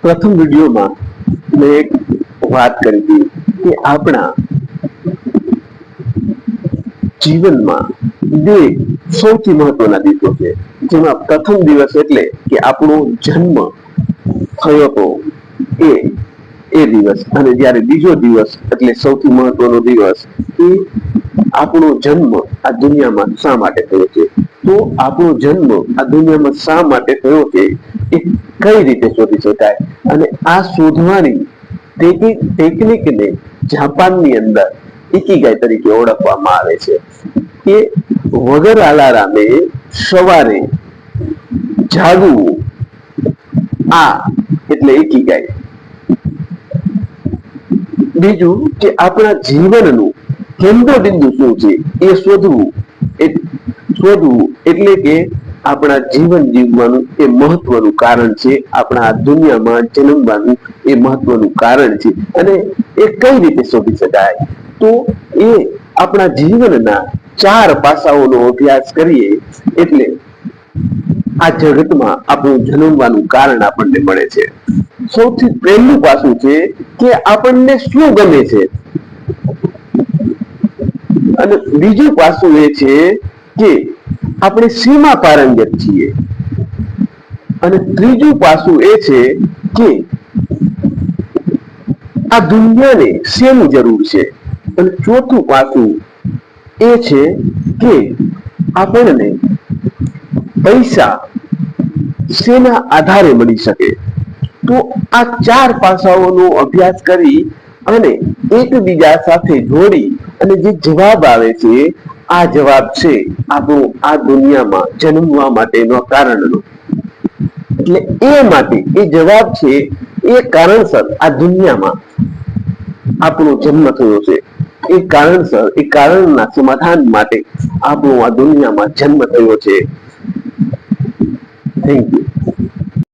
પ્રથમ વિડીયોમાં મેં એક વાત કરી હતી કે આપણા જીવનમાં બે સૌથી મહત્વના દિવસો છે, જેમાં પ્રથમ દિવસ એટલે કે આપણો જન્મ થયો હતો એ દિવસ, અને જ્યારે બીજો દિવસ એટલે સૌથી મહત્વનો દિવસ એ આપણો જન્મ આ દુનિયામાં શા માટે થયો છે. તો આપણો જન્મ આ દુનિયામાં શા માટે થયો છે એ કઈ રીતે શોધી શકાય, અને આ શોધવાની ટેકનિકને જાપાનની અંદર ઇકિગાઈ તરીકે ઓળખવામાં આવે છે. કે વગર અલાર્મે સવારે જાગવું, આ એટલે ઇકિગાઈ. બીજું કે આપણા જીવનનું કેન્દ્ર બિંદુ શું છે એ શોધવું એટલે કે આપણા જીવન જીવવાનું એ મહત્વનું કારણ છે, આપણા આ દુનિયામાં જન્મવાનું એ મહત્વનું કારણ છે. અને એ કઈ રીતે શોધી શકાય, તો એ આપણા જીવનના 4 પાસાઓનો અભ્યાસ કરીએ એટલે આ જગતમાં આપણું જન્મવાનું કારણ આપણને મળે છે. સૌથી પહેલું પાસું છે કે આપણને શું ગમે છે, અને બીજું પાસું એ છે કે આપણે શેમાં પારંગત છીએ, અને ત્રીજું પાસું એ છે કે આ દુનિયાને શેની જરૂર છે, અને ચોથું પાસું એ છે કે આપણને પૈસા શેના આધારે મળી શકે. તો આ 4 પાસાઓનો અભ્યાસ કરી અને એકબીજા સાથે જોડી અને જે જવાબ આવે છે, આ જવાબ છે આપણું આ દુનિયામાં જન્મવા માટેનો કારણનો. એટલે એ માટે એ જવાબ છે, એ કારણસર આ દુનિયામાં આપણો જન્મ થયો છે. એ કારણસર એ કારણના સમાધાન માટે આપણો આ દુનિયામાં જન્મ થયો છે. Thank you.